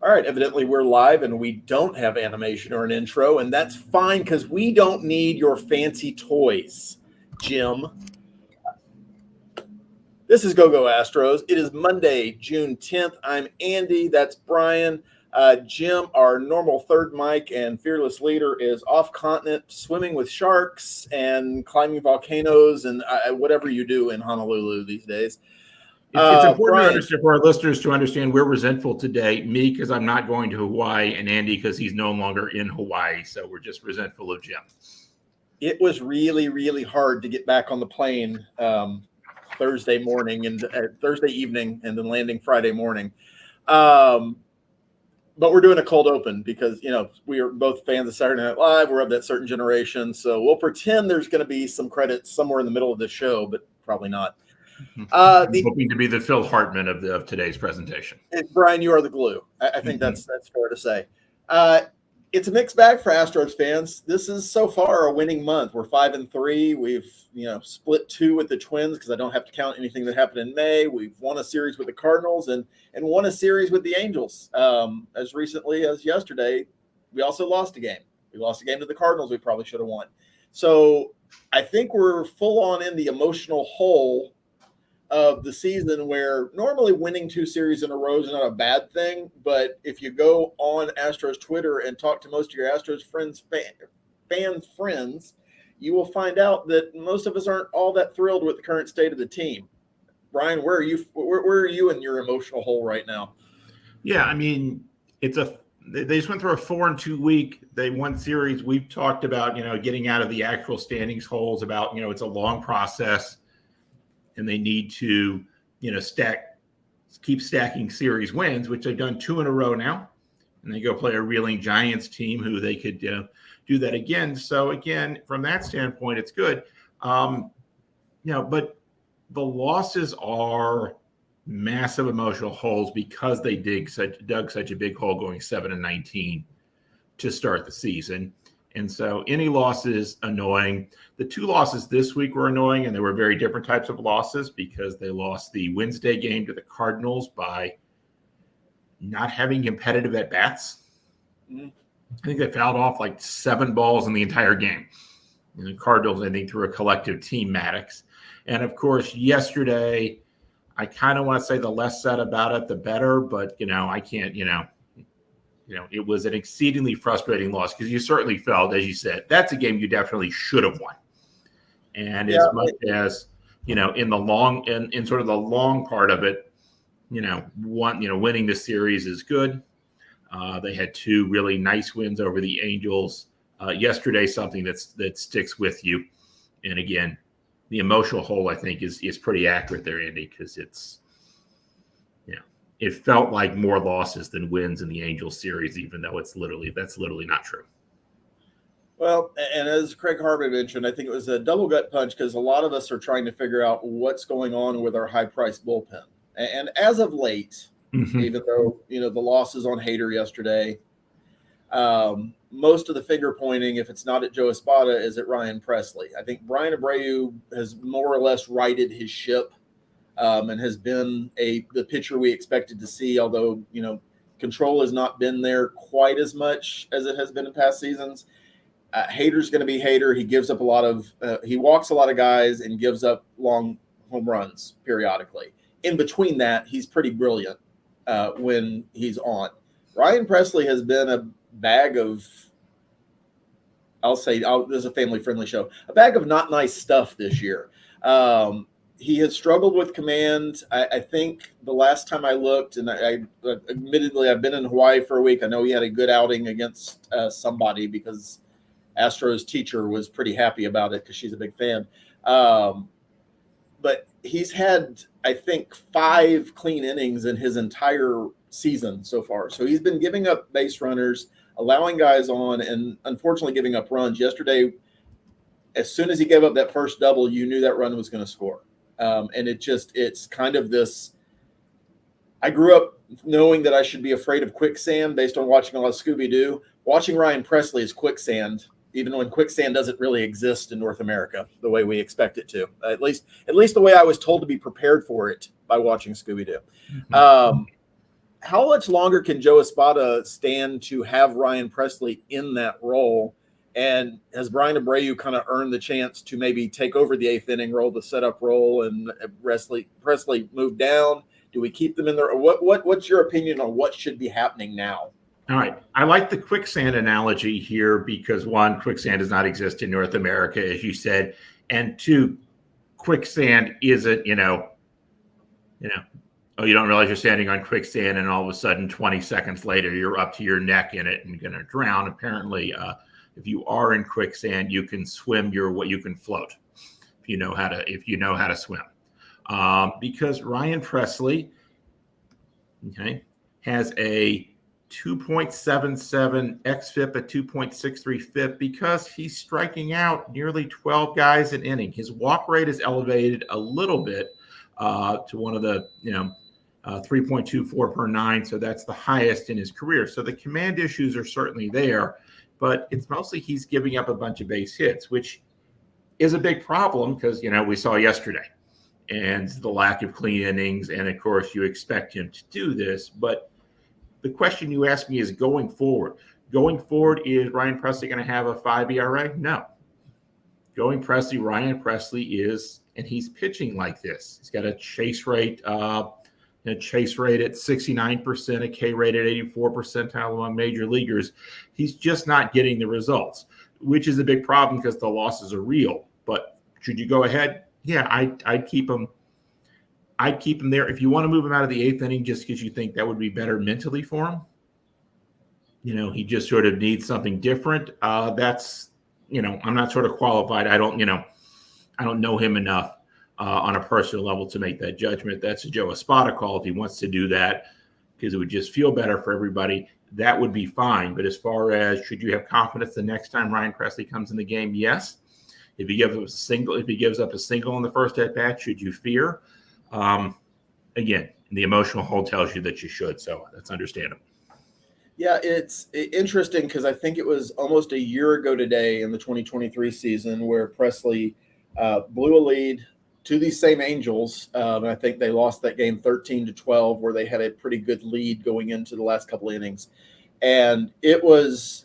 All right, evidently we're live and we don't have animation or an intro, and that's fine because we don't need your fancy toys, Jim. This is Go Astros. It is Monday, June 10th. I'm Andy. That's Brian. Jim, our normal third mic and fearless leader, is off continent swimming with sharks and climbing volcanoes and whatever you do in Honolulu these days. It's important for our listeners to understand we're resentful today. Me, because I'm not going to Hawaii, and Andy, because he's no longer in Hawaii. So we're just resentful of Jim. It was really, really hard to get back on the plane Thursday morning and Thursday evening and then landing Friday morning. But we're doing a cold open because, we are both fans of Saturday Night Live. We're of that certain generation. So we'll pretend there's going to be some credits somewhere in the middle of the show, but probably not. Hoping to be the Phil Hartman of today's presentation. Brian, you are the glue. I think that's fair to say. It's a mixed bag for Astros fans. This is so far a winning month. We're 5-3. We've split 2 with the Twins because I don't have to count anything that happened in May. We've won a series with the Cardinals and won a series with the Angels. As recently as yesterday, we also lost a game. We lost a game to the Cardinals we probably should have won. So I think we're full on in the emotional hole of the season where normally winning 2 series in a row is not a bad thing. But if you go on Astros Twitter and talk to most of your Astros friends, fan friends, you will find out that most of us aren't all that thrilled with the current state of the team. Brian, where are you? Where are you in your emotional hole right now? Yeah, I mean, they just went through a 4-2 week. They won series. We've talked about, getting out of the actual standings holes, about, it's a long process. And they need to, keep stacking series wins, which they've done 2 in a row now. And they go play a reeling Giants team who they could do that again. So, again, from that standpoint, it's good. But the losses are massive emotional holes because they dug such a big hole going 7-19 to start the season. And so any loss is annoying. The 2 losses this week were annoying, and they were very different types of losses because they lost the Wednesday game to the Cardinals by not having competitive at-bats. I think they fouled off like 7 balls in the entire game. And the Cardinals, I think, threw a collective team Maddox. And, of course, yesterday, I kind of want to say the less said about it, the better. But, I can't, it was an exceedingly frustrating loss because you certainly felt, as you said, that's a game you definitely should have won. And as much as, in sort of the long part of it, winning the series is good. They had 2 really nice wins over the Angels. Yesterday, something that sticks with you. And again, the emotional hole, I think, is pretty accurate there, Andy, because it felt like more losses than wins in the Angels series, even though that's literally not true. Well, and as Craig Harvey mentioned, I think it was a double gut punch because a lot of us are trying to figure out what's going on with our high-priced bullpen. And as of late, even though, the losses on Hader yesterday, most of the finger pointing, if it's not at Joe Espada, is at Ryan Presley. I think Brian Abreu has more or less righted his ship. And has been the pitcher we expected to see, although, control has not been there quite as much as it has been in past seasons. Hader's going to be Hader. He gives up he walks a lot of guys and gives up long home runs periodically. In between that, he's pretty brilliant when he's on. Ryan Presley has been a bag of, this is a family-friendly show, a bag of not nice stuff this year. He has struggled with command. I think the last time I looked, and I admittedly, I've been in Hawaii for a week. I know he had a good outing against somebody because Astros teacher was pretty happy about it because she's a big fan. But he's had, I think, 5 clean innings in his entire season so far. So he's been giving up base runners, allowing guys on, and unfortunately giving up runs. Yesterday, as soon as he gave up that first double, you knew that run was going to score. And it's kind of this, I grew up knowing that I should be afraid of quicksand based on watching a lot of Scooby-Doo. Watching Ryan Presley is quicksand, even when quicksand doesn't really exist in North America the way we expect it to. At least the way I was told to be prepared for it by watching Scooby-Doo. how much longer can Joe Espada stand to have Ryan Presley in that role? And has Brian Abreu kind of earned the chance to maybe take over the eighth inning role, the setup role, and Presley move down? Do we keep them in there? What's your opinion on what should be happening now? All right. I like the quicksand analogy here because one, quicksand does not exist in North America, as you said. And two, quicksand isn't, oh, you don't realize you're standing on quicksand and all of a sudden 20 seconds later, you're up to your neck in it and going to drown. Apparently, if you are in quicksand, you can swim you can float if you know how to swim. Because Ryan Presley, has a 2.77 xFIP, a 2.63 FIP because he's striking out nearly 12 guys an inning. His walk rate is elevated a little bit to one of the 3.24 per 9, so that's the highest in his career. So the command issues are certainly there, but it's mostly he's giving up a bunch of base hits, which is a big problem because we saw yesterday and the lack of clean innings, and of course you expect him to do this, but the question you asked me is going forward. Going forward, is Ryan Presley going to have a 5 ERA? No. Ryan Presley is, and he's pitching like this. He's got a chase rate at 69%, a K rate at 84 percentile among major leaguers. He's just not getting the results, which is a big problem because the losses are real. But should you go ahead? Yeah, I'd keep him. I'd keep him there. If you want to move him out of the eighth inning just because you think that would be better mentally for him, he just sort of needs something different. That's, I'm not sort of qualified. I don't know him enough on a personal level to make that judgment. That's a Joe Espada call if he wants to do that because it would just feel better for everybody. That would be fine. But as far as should you have confidence the next time Ryan Presley comes in the game, yes. If he gives up a single in the first at bat, should you fear? Again, the emotional hold tells you that you should, so that's understandable. Yeah, it's interesting because I think it was almost a year ago today in the 2023 season where Presley blew a lead to these same Angels. And I think they lost that game 13-12, where they had a pretty good lead going into the last couple of innings. And it was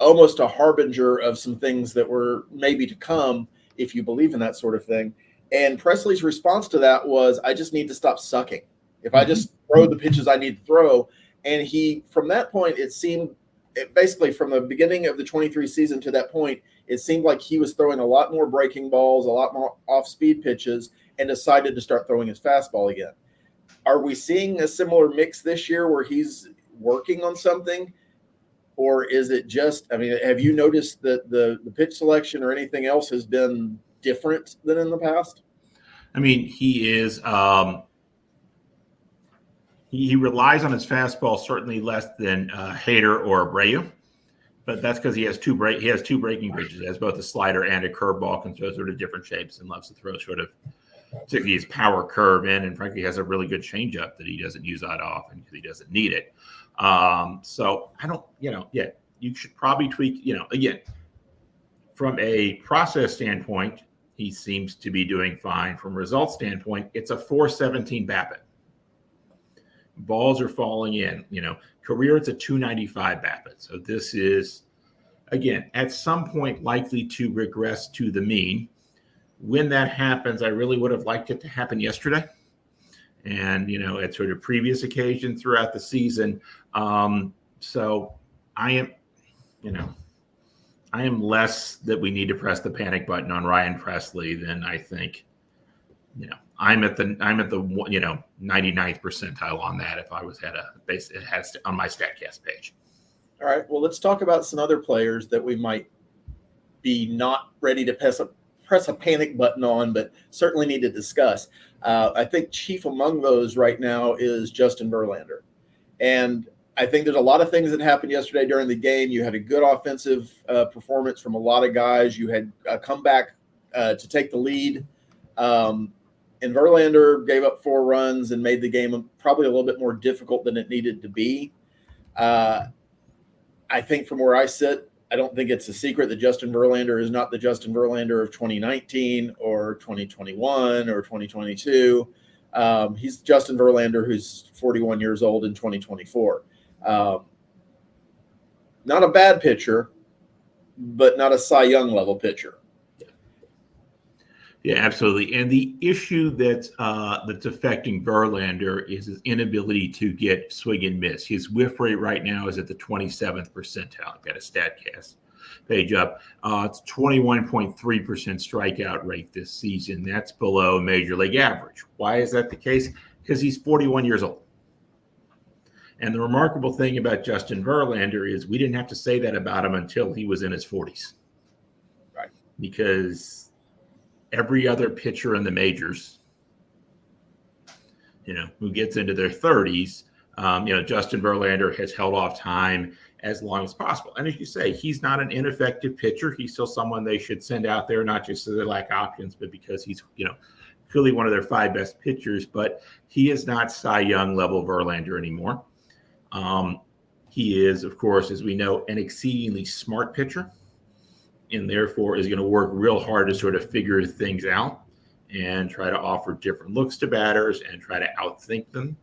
almost a harbinger of some things that were maybe to come if you believe in that sort of thing. And Presley's response to that was, I just need to stop sucking. If I just throw the pitches I need to throw. And from that point, basically from the beginning of the 23 season to that point, it seemed like he was throwing a lot more breaking balls, a lot more off-speed pitches, and decided to start throwing his fastball again. Are we seeing a similar mix this year where he's working on something? Or is it just, have you noticed that the pitch selection or anything else has been different than in the past? He is he relies on his fastball certainly less than Hader or Abreu, but that's because he has two breaking pitches. He has both a slider and a curveball, can throw sort of different shapes and loves to throw sort of particularly his power curve in, and frankly has a really good changeup that he doesn't use that often because he doesn't need it. So I don't, you should probably tweak, again, from a process standpoint, he seems to be doing fine. From a result standpoint, it's a 417 BABIP. Balls are falling in, career, it's a 295 BABIP. So this is, again, at some point likely to regress to the mean. When that happens, I really would have liked it to happen yesterday. And, at sort of previous occasions throughout the season. So I am less that we need to press the panic button on Ryan Presley than I think, I'm at the 99th percentile on that. If I was at a base, it has to, on my StatCast page. All right. Well, let's talk about some other players that we might be not ready to press a panic button on, but certainly need to discuss. I think chief among those right now is Justin Verlander. And I think there's a lot of things that happened yesterday during the game. You had a good offensive performance from a lot of guys. You had a comeback to take the lead. And Verlander gave up 4 runs and made the game probably a little bit more difficult than it needed to be. I think from where I sit, I don't think it's a secret that Justin Verlander is not the Justin Verlander of 2019 or 2021 or 2022. He's Justin Verlander, who's 41 years old in 2024. Not a bad pitcher, but not a Cy Young level pitcher. Yeah, absolutely. And the issue that's affecting Verlander is his inability to get swing and miss. His whiff rate right now is at the 27th percentile. I've got a StatCast page up. It's 21.3% strikeout rate this season. That's below major league average. Why is that the case? Because he's 41 years old. And the remarkable thing about Justin Verlander is we didn't have to say that about him until he was in his 40s. Right. Because every other pitcher in the majors, who gets into their 30s, Justin Verlander has held off time as long as possible. And as you say, he's not an ineffective pitcher. He's still someone they should send out there, not just so they lack options, but because he's, clearly one of their 5 best pitchers. But he is not Cy Young level Verlander anymore. He is, of course, as we know, an exceedingly smart pitcher, and therefore is going to work real hard to sort of figure things out and try to offer different looks to batters and try to outthink them.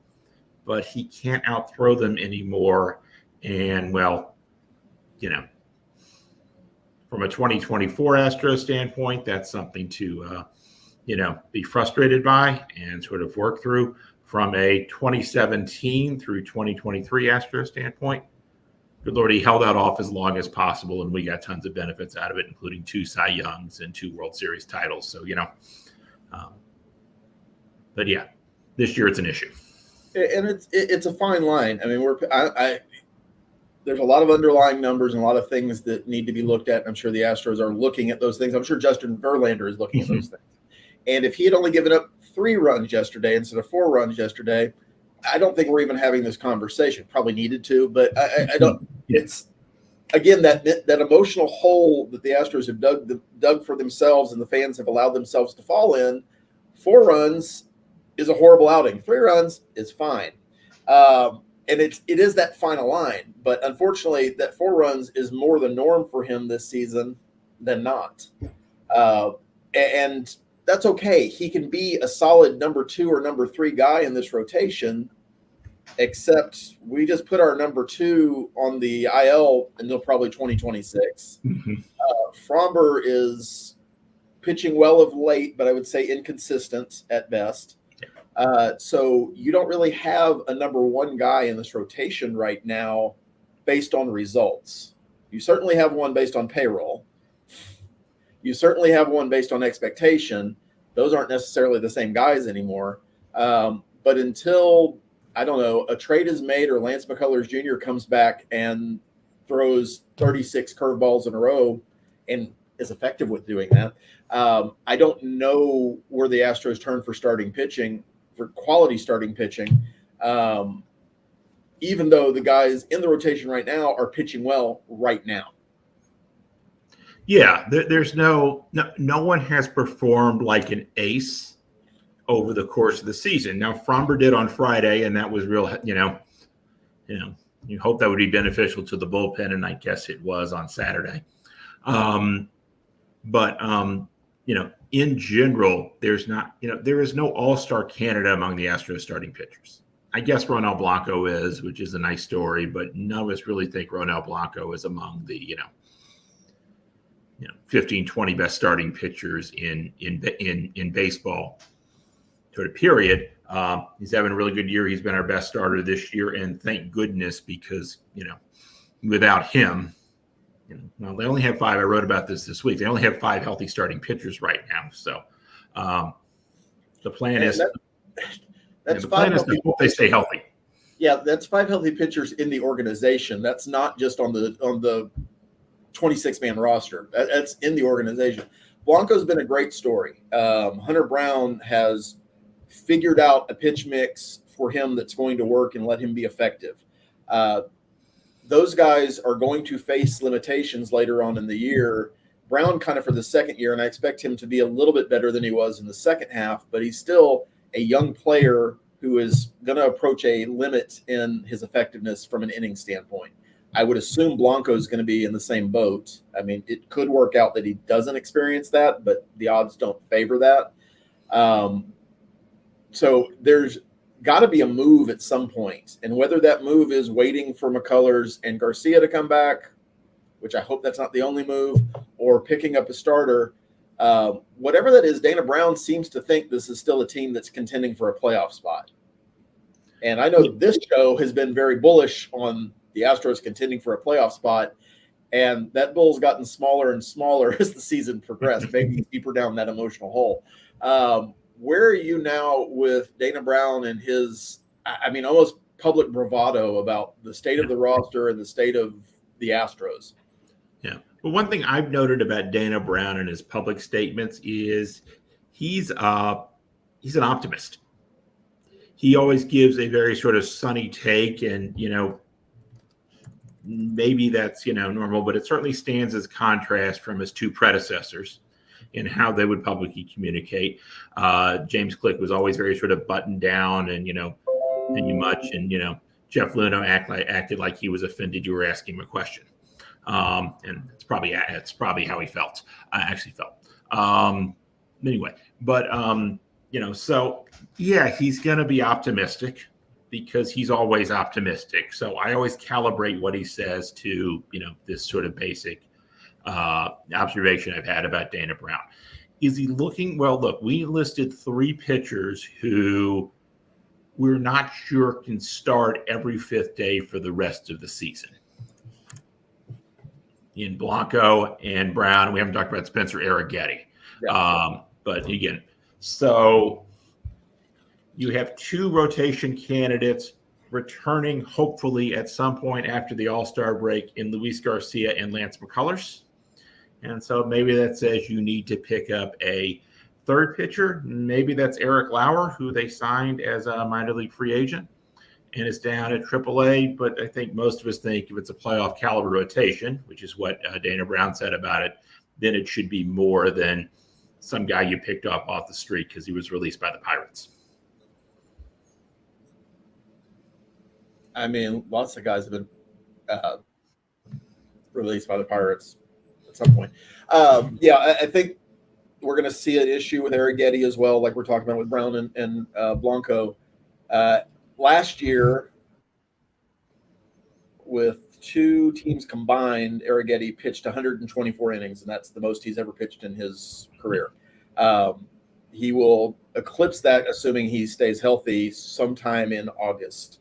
But he can't outthrow them anymore. And, well, from a 2024 Astros standpoint, that's something to, be frustrated by and sort of work through. From a 2017 through 2023 Astros standpoint, good Lord, he held that off as long as possible, and we got tons of benefits out of it, including 2 Cy Youngs and 2 World Series titles. So, but yeah, this year it's an issue. And it's a fine line. I mean, there's a lot of underlying numbers and a lot of things that need to be looked at. I'm sure the Astros are looking at those things. I'm sure Justin Verlander is looking at those things. And if he had only given up 3 runs yesterday instead of 4 runs yesterday, I don't think we're even having this conversation. Probably needed to, but I don't. It's again that emotional hole that the Astros have dug for themselves, and the fans have allowed themselves to fall in. 4 runs is a horrible outing. 3 runs is fine, and it is that final line. But unfortunately, that 4 runs is more the norm for him this season than not, and that's okay. He can be a solid number 2 or number 3 guy in this rotation, except we just put our number 2 on the IL until probably 2026. Fromber is pitching well of late, but I would say inconsistent at best. So you don't really have a number 1 guy in this rotation right now based on results. You certainly have one based on payroll. You certainly have one based on expectation. Those aren't necessarily the same guys anymore. But until, I don't know, a trade is made or Lance McCullers Jr. comes back and throws 36 curveballs in a row and is effective with doing that, I don't know where the Astros turn for starting pitching, for quality starting pitching, even though the guys in the rotation right now are pitching well right now. Yeah, there's no one has performed like an ace over the course of the season. Now, Fromber did on Friday, and that was real. You hope that would be beneficial to the bullpen, and I guess it was on Saturday. But in general, there is no all-star candidate among the Astros starting pitchers. I guess Ronel Blanco is, which is a nice story, but none of us really think Ronel Blanco is among the 15, 20 best starting pitchers in baseball, sort of period. He's having a really good year. He's been our best starter this year, and thank goodness, because without him, well, they only have 5. I wrote about this week. They only have 5 healthy starting pitchers right now. So the plan is that's the plan is to hope they stay healthy. Yeah, that's 5 healthy pitchers in the organization. That's not just on the 26-man roster. That's in the organization. Blanco's been a great story. Hunter Brown has figured out a pitch mix for him that's going to work and let him be effective. Those guys are going to face limitations later on in the year. Brown kind of for the second year, and I expect him to be a little bit better than he was in the second half, but he's still a young player who is going to approach a limit in his effectiveness from an inning standpoint. I would assume Blanco is going to be in the same boat. I mean, it could work out that he doesn't experience that, but the odds don't favor that. So there's got to be a move at some point, and whether that move is waiting for McCullers and Garcia to come back, which I hope that's not the only move, or picking up a starter, whatever that is, Dana Brown seems to think this is still a team that's contending for a playoff spot. And I know this show has been very bullish on the Astros contending for a playoff spot, and that bull's gotten smaller and smaller as the season progressed, maybe deeper down that emotional hole. Where are you now with Dana Brown and his, almost public bravado about the state of the roster and the state of the Astros? Yeah. Well, one thing I've noted about Dana Brown and his public statements is he's an optimist. He always gives a very sort of sunny take, and, maybe that's, normal, but it certainly stands as contrast from his two predecessors in how they would publicly communicate. James Click was always very sort of buttoned down and, thank much. And, Jeff Luhnow acted like he was offended you were asking him a question. And it's probably how he felt. I actually felt. Anyway, but, so yeah, he's going to be optimistic because he's always optimistic. So I always calibrate what he says to, this sort of basic observation I've had about Dana Brown. Is he looking? Well, look, we listed 3 pitchers who we're not sure can start every 5th day for the rest of the season. In Blanco and Brown, we haven't talked about Spencer Arrighetti. Yeah. But again, so you have 2 rotation candidates returning hopefully at some point after the All-Star break in Luis Garcia and Lance McCullers. And so maybe that says you need to pick up a 3rd pitcher. Maybe that's Eric Lauer, who they signed as a minor league free agent and is down at AAA. But I think most of us think if it's a playoff caliber rotation, which is what Dana Brown said about it, then it should be more than some guy you picked up off the street because he was released by the Pirates. Lots of guys have been released by the Pirates at some point. I think we're going to see an issue with Arrighetti as well, like we're talking about with Brown and Blanco. Last year, with 2 teams combined, Arrighetti pitched 124 innings, and that's the most he's ever pitched in his career. He will eclipse that, assuming he stays healthy, sometime in August.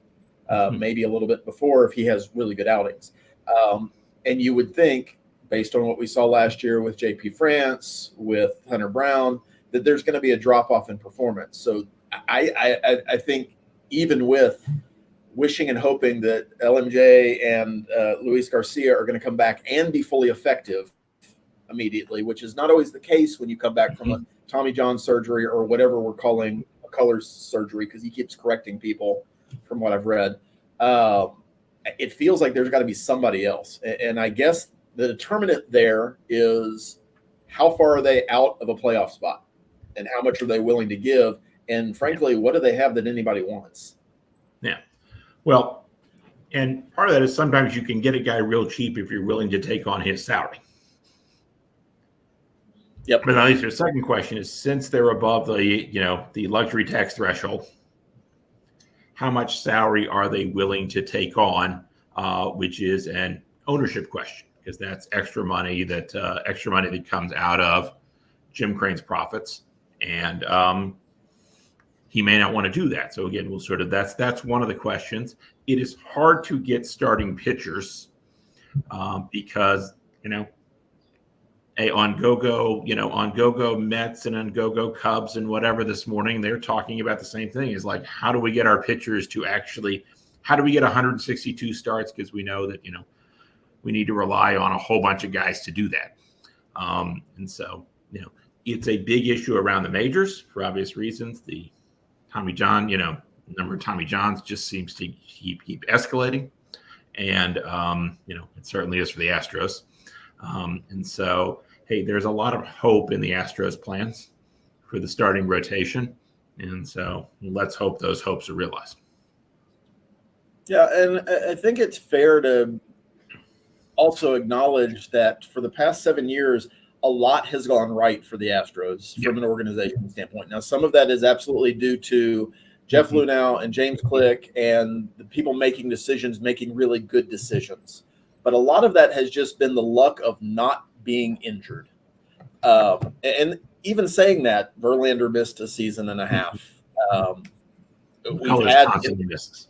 Maybe a little bit before if he has really good outings. And you would think, based on what we saw last year with JP France, with Hunter Brown, that there's going to be a drop-off in performance. So I think even with wishing and hoping that LMJ and Luis Garcia are going to come back and be fully effective immediately, which is not always the case when you come back from a Tommy John surgery or whatever we're calling McCullers surgery, because he keeps correcting people from what I've read. It feels like there's got to be somebody else. And I guess the determinant there is how far are they out of a playoff spot and how much are they willing to give? And frankly, what do they have that anybody wants? Yeah. Well, and part of that is sometimes you can get a guy real cheap if you're willing to take on his salary. Yep. But at least your second question is, since they're above the luxury tax threshold, how much salary are they willing to take on, which is an ownership question, because that's extra money that comes out of Jim Crane's profits, and he may not want to do that. So again, that's one of the questions. It is hard to get starting pitchers because on go-go Mets and on go-go Cubs and whatever this morning, they're talking about the same thing. Is like, how do we get our pitchers to how do we get 162 starts? Because we know that, we need to rely on a whole bunch of guys to do that. And so, it's a big issue around the majors for obvious reasons. The Tommy John, number of Tommy Johns just seems to keep escalating. And, it certainly is for the Astros. And so, hey, there's a lot of hope in the Astros plans for the starting rotation. And so let's hope those hopes are realized. Yeah, and I think it's fair to also acknowledge that for the past 7 years, a lot has gone right for the Astros from an organization standpoint. Now, some of that is absolutely due to Jeff Lunau and James Click and the people making decisions, making really good decisions. But a lot of that has just been the luck of not being injured. And even saying that, Verlander missed a season and a half. Constantly misses.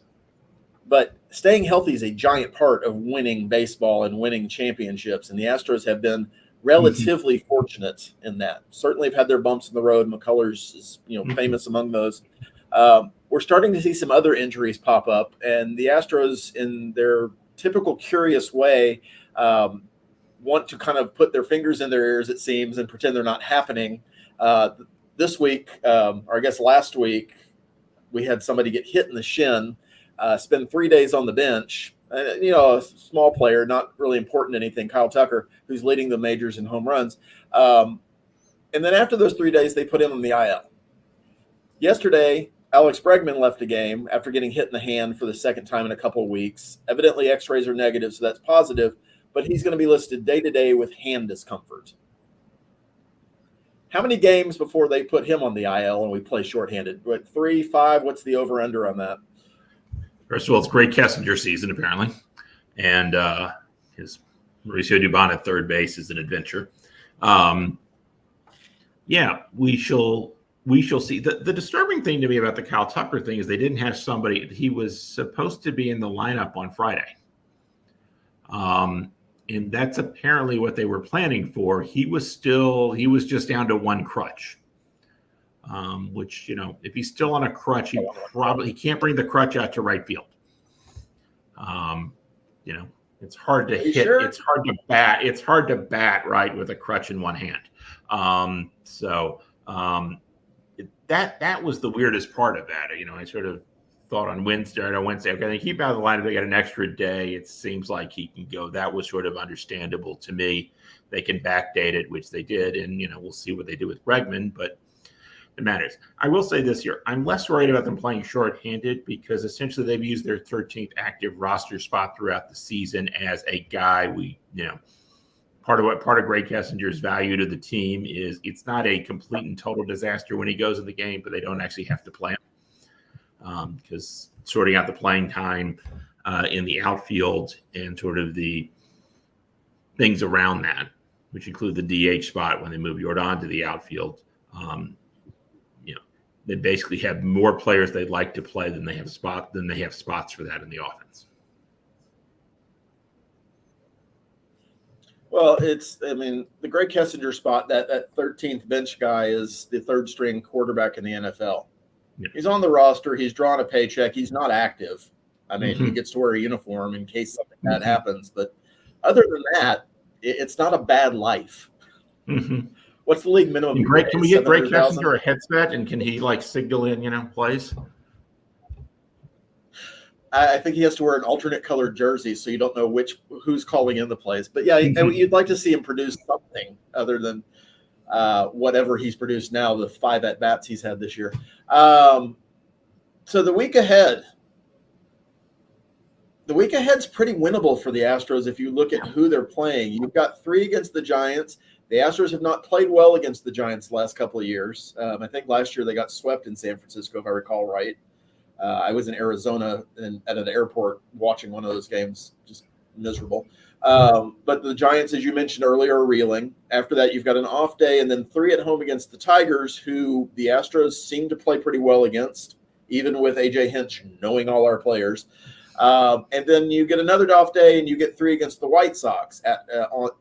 But staying healthy is a giant part of winning baseball and winning championships. And the Astros have been relatively fortunate in that. Certainly have had their bumps in the road. McCullers is, famous among those. We're starting to see some other injuries pop up, and the Astros, in their typical curious way, want to kind of put their fingers in their ears, it seems, and pretend they're not happening. This week, or I guess last week, we had somebody get hit in the shin, spend 3 days on the bench. A small player, not really important anything, Kyle Tucker, who's leading the majors in home runs. And then after those 3 days, they put him on the IL. Yesterday, Alex Bregman left the game after getting hit in the hand for the second time in a couple of weeks. Evidently, x-rays are negative, so that's positive, but he's going to be listed day-to-day with hand discomfort. How many games before they put him on the IL and we play shorthanded? 3, 5? What's the over-under on that? First of all, it's Greg Kessinger season, apparently. And his Mauricio Dubon at third base is an adventure. We shall see. The disturbing thing to me about the Kyle Tucker thing is they didn't have somebody. He was supposed to be in the lineup on Friday. And that's apparently what they were planning for. He was just down to one crutch. Which, if he's still on a crutch, he can't bring the crutch out to right field. It's hard to hit. Sure? It's hard to bat. It's hard to bat right with a crutch in one hand. That was the weirdest part of that. I sort of thought on Wednesday, okay, they keep out of the lineup. They got an extra day. It seems like he can go. That was sort of understandable to me. They can backdate it, which they did, and we'll see what they do with Bregman, but it matters. I will say this year, I'm less worried about them playing shorthanded because essentially they've used their 13th active roster spot throughout the season as a guy. Part of Greg Kessinger's value to the team is it's not a complete and total disaster when he goes in the game, but they don't actually have to play him because sorting out the playing time in the outfield and sort of the things around that, which include the DH spot when they move Jordan to the outfield. They basically have more players they'd like to play than they have spots for that in the offense. Well, the Greg Kessinger spot, that 13th bench guy is the third string quarterback in the NFL. Yeah. He's on the roster. He's drawn a paycheck. He's not active. He gets to wear a uniform in case something bad happens. But other than that, it's not a bad life. Mm-hmm. What's the league minimum? Can we get Greg Kessinger a headset and can he signal in, plays? I think he has to wear an alternate colored jersey, so you don't know who's calling in the plays. But yeah, you'd like to see him produce something other than whatever he's produced now, the 5 at-bats he's had this year. So the week ahead's pretty winnable for the Astros if you look at who they're playing. You've got 3 against the Giants. The Astros have not played well against the Giants the last couple of years. I think last year they got swept in San Francisco, if I recall right. I was in Arizona at an airport watching one of those games, just miserable. But the Giants, as you mentioned earlier, are reeling. After that, you've got an off day and then 3 at home against the Tigers, who the Astros seem to play pretty well against, even with A.J. Hinch knowing all our players. And then you get another off day and you get 3 against the White Sox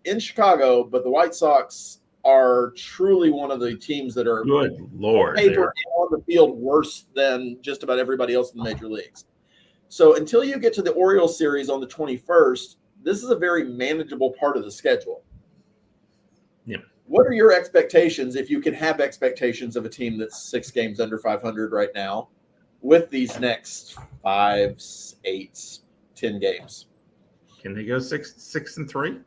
in Chicago, but the White Sox are truly one of the teams that are good Lord paper on the field worse than just about everybody else in the major leagues. So until you get to the Orioles series on the 21st, this is a very manageable part of the schedule. Yeah. What are your expectations, if you can have expectations, of a team that's 6 games under 500 right now with these next 5, 8, 10 games? Can they go 6-3?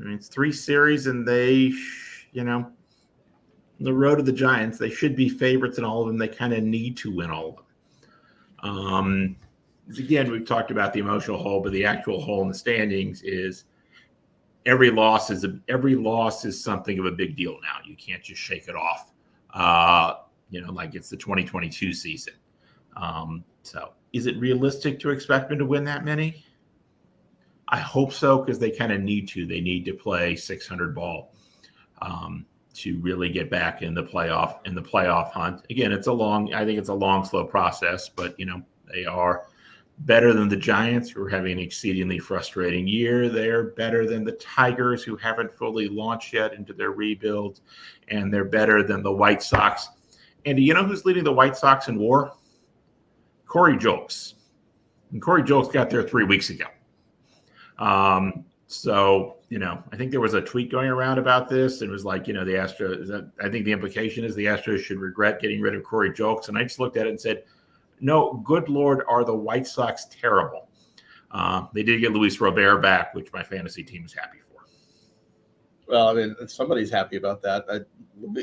It's 3 series, and they, the road to the Giants, they should be favorites in all of them. They kind of need to win all of them. Again, we've talked about the emotional hole, but the actual hole in the standings is every loss is something of a big deal now. You can't just shake it off. Like it's the 2022 season. So is it realistic to expect them to win that many? I hope so, because they kind of need to. They need to play 600 ball to really get back in the playoff hunt. Again, I think it's a long, slow process, but they are better than the Giants, who are having an exceedingly frustrating year. They're better than the Tigers, who haven't fully launched yet into their rebuild, and they're better than the White Sox. And do you know who's leading the White Sox in WAR? Corey Julks. And Corey Julks got there 3 weeks ago. So, I think there was a tweet going around about this. It was like, the Astros, I think the implication is the Astros should regret getting rid of Corey Julks. And I just looked at it and said, no, good Lord, are the White Sox terrible? They did get Luis Robert back, which my fantasy team is happy for. Well, I mean, somebody's happy about that.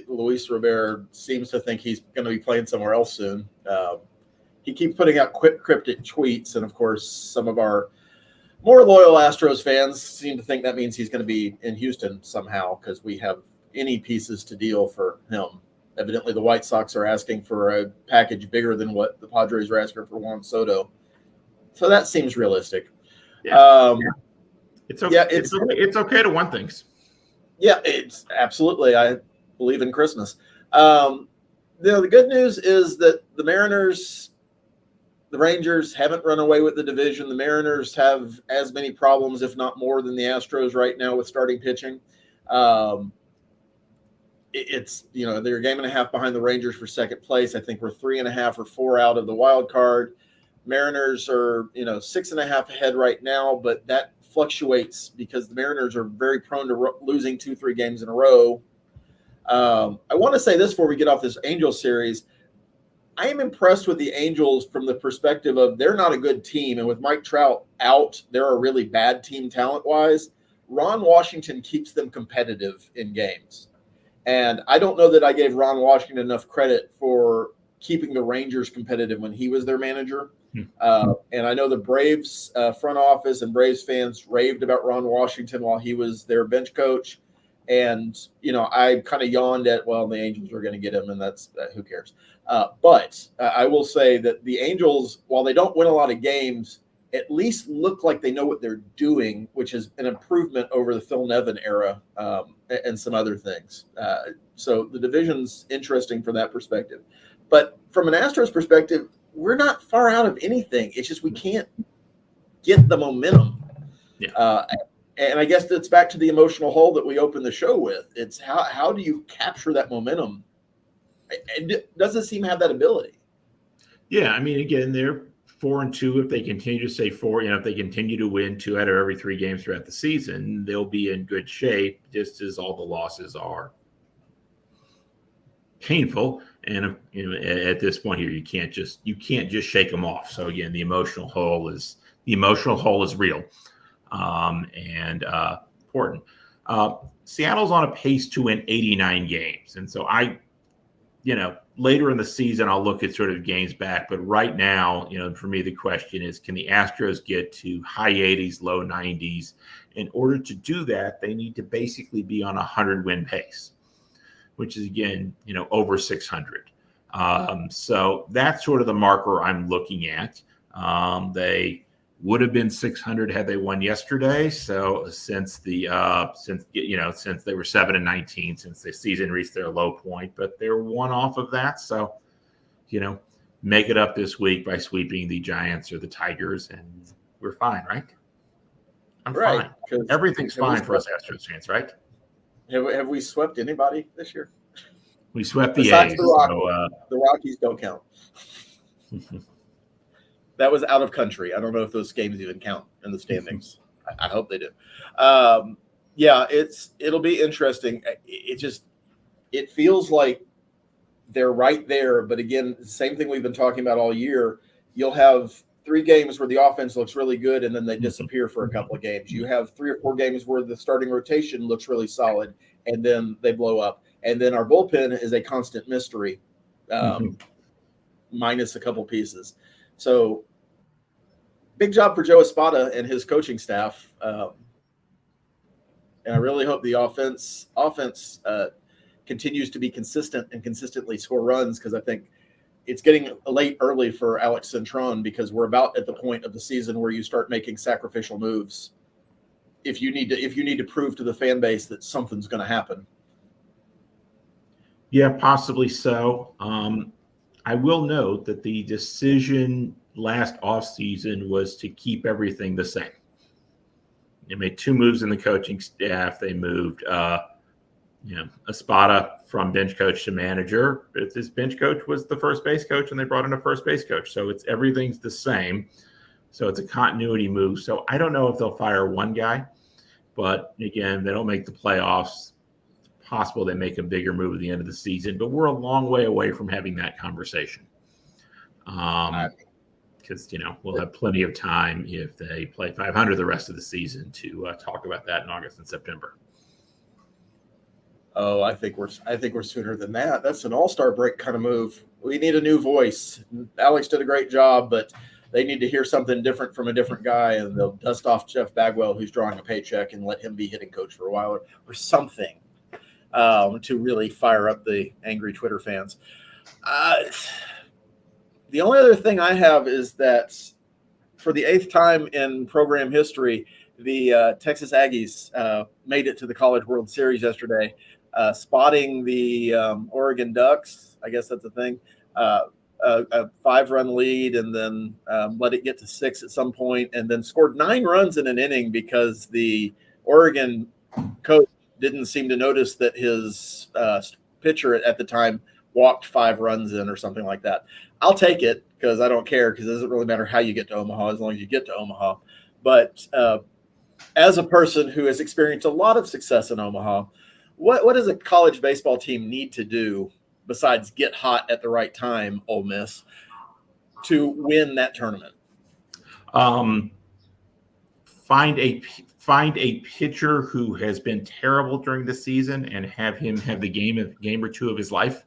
Luis Robert seems to think he's going to be playing somewhere else soon. He keeps putting out cryptic tweets. And, of course, some of our more loyal Astros fans seem to think that means he's going to be in Houston somehow, because we have any pieces to deal for him. Evidently, the White Sox are asking for a package bigger than what the Padres are asking for Juan Soto. So that seeseems realistic. Yeah. It's okay. It's okay to want things. Yeah, it's absolutely. I believe in Christmas. The good news is that the Mariners, the Rangers haven't run away with the division. The Mariners have as many problems, if not more, than the Astros right now with starting pitching. They're a game and a half behind the Rangers for second place. I think we're 3.5 or 4 out of the wild card. Mariners are 6.5 ahead right now, but that fluctuates because the Mariners are very prone to losing 2-3 games in a row. I want to say this before we get off this Angels series. I am impressed with the Angels from the perspective of they're not a good team. And with Mike Trout out, they're a really bad team talent-wise. Ron Washington keeps them competitive in games. And I don't know that I gave Ron Washington enough credit for keeping the Rangers competitive when he was their manager. And I know the Braves front office and Braves fans raved about Ron Washington while he was their bench coach. And, I kind of yawned at, the Angels are going to get him, and that's who cares. But I will say that the Angels, while they don't win a lot of games, at least look like they know what they're doing, which is an improvement over the Phil Nevin era and some other things. So the division's interesting from that perspective. But from an Astros perspective, we're not far out of anything. It's just we can't get the momentum. Yeah. And I guess it's back to the emotional hole that we opened the show with. It's how do you capture that momentum? It doesn't seem to have that ability. Yeah, I mean, again, they're 4-2. If they continue to stay 4, if they continue to win 2 out of every 3 games throughout the season, they'll be in good shape, just as all the losses are painful. And at this point here, you can't just shake them off. So again, the emotional hole is real. And important. Seattle's on a pace to win 89 games. And so later in the season, I'll look at sort of games back. But right now, for me, the question is, can the Astros get to high 80s, low 90s? In order to do that, they need to basically be on a 100-win pace, which is, again, over 600. So that's sort of the marker I'm looking at. They would have been 600 had they won yesterday. So since they were 7-19, since the season reached their low point, but they're one off of that. So, make it up this week by sweeping the Giants or the Tigers, and we're fine, right? I'm fine. Everything's fine for us Astros fans, right? Have we swept anybody this year? We swept the Besides A's. The Rockies. The Rockies don't count. That was out of country. I don't know if those games even count in the standings. I hope they do. It'll be interesting. It feels like they're right there. But again, the same thing we've been talking about all year. You'll have 3 games where the offense looks really good, and then they disappear for a couple of games. You have 3 or 4 games where the starting rotation looks really solid, and then they blow up. And then our bullpen is a constant mystery, minus a couple pieces. So big job for Joe Espada and his coaching staff. and I really hope the offense continues to be consistent and consistently score runs, because I think it's getting late early for Alex Centron, because we're about at the point of the season where you start making sacrificial moves if you need to prove to the fan base that something's going to happen. Yeah, possibly so. I will note that the decision last offseason was to keep everything the same. They made 2 moves in the coaching staff. They moved, Espada from bench coach to manager. But this bench coach was the first base coach, and they brought in a first base coach. So everything's the same. So it's a continuity move. So I don't know if they'll fire one guy, but again, they don't make the playoffs. It's possible they make a bigger move at the end of the season, but we're a long way away from having that conversation. Because we'll have plenty of time if they play 500 the rest of the season to talk about that in August and September. Oh, I think we're sooner than that. That's an all-star break kind of move. We need a new voice. Alex did a great job, but they need to hear something different from a different guy, and they'll dust off Jeff Bagwell, who's drawing a paycheck, and let him be hitting coach for a while, or something, to really fire up the angry Twitter fans. The only other thing I have is that for the 8th time in program history, the Texas Aggies made it to the College World Series yesterday, spotting the Oregon Ducks. I guess that's a thing. A 5-run lead, and then let it get to 6 at some point, and then scored 9 runs in an inning because the Oregon coach didn't seem to notice that his pitcher at the time walked 5 runs in or something like that. I'll take it because I don't care, because it doesn't really matter how you get to Omaha as long as you get to Omaha. But as a person who has experienced a lot of success in Omaha, what does a college baseball team need to do besides get hot at the right time, Ole Miss, to win that tournament? Find a pitcher who has been terrible during the season and have him have the game or two of his life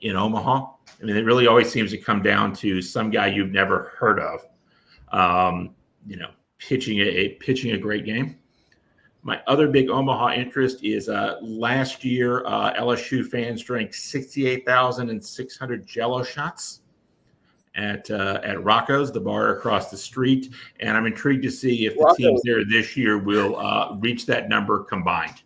in Omaha. I mean, it really always seems to come down to some guy you've never heard of, pitching a great game. My other big Omaha interest is last year, LSU fans drank 68,600 Jell-O shots at Rocco's, the bar across the street, and I'm intrigued to see if the teams there this year will reach that number combined.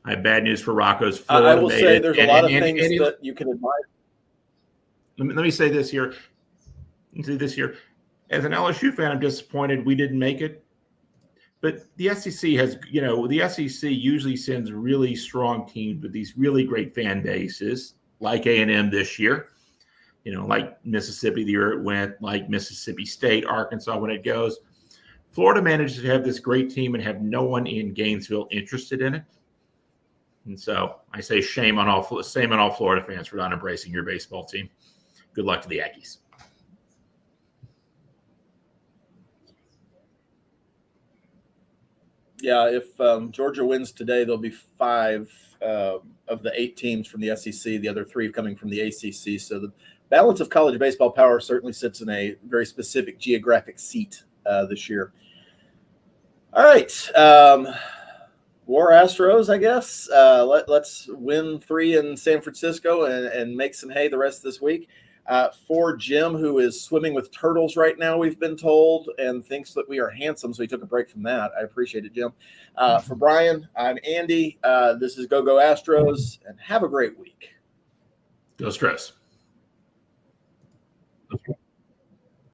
I have bad news for Rocco's. I will say there's a lot of things that you can admire. Let me say this here. As an LSU fan, I'm disappointed we didn't make it. But the SEC has, the SEC usually sends really strong teams with these really great fan bases, like A&M this year, like Mississippi the year it went, like Mississippi State, Arkansas when it goes. Florida manages to have this great team and have no one in Gainesville interested in it. And so I say shame on all Florida fans for not embracing your baseball team. Good luck to the Aggies. Yeah, if Georgia wins today, there'll be 5 of the 8 teams from the SEC, the other 3 coming from the ACC. So the balance of college baseball power certainly sits in a very specific geographic seat this year. All right. War Astros, I guess. Let's win 3 in San Francisco and make some hay the rest of this week. For Jim, who is swimming with turtles right now, we've been told, and thinks that we are handsome, so he took a break from that. I appreciate it, Jim. For Brian, I'm Andy. This is Go Astros, and have a great week. Go Astros.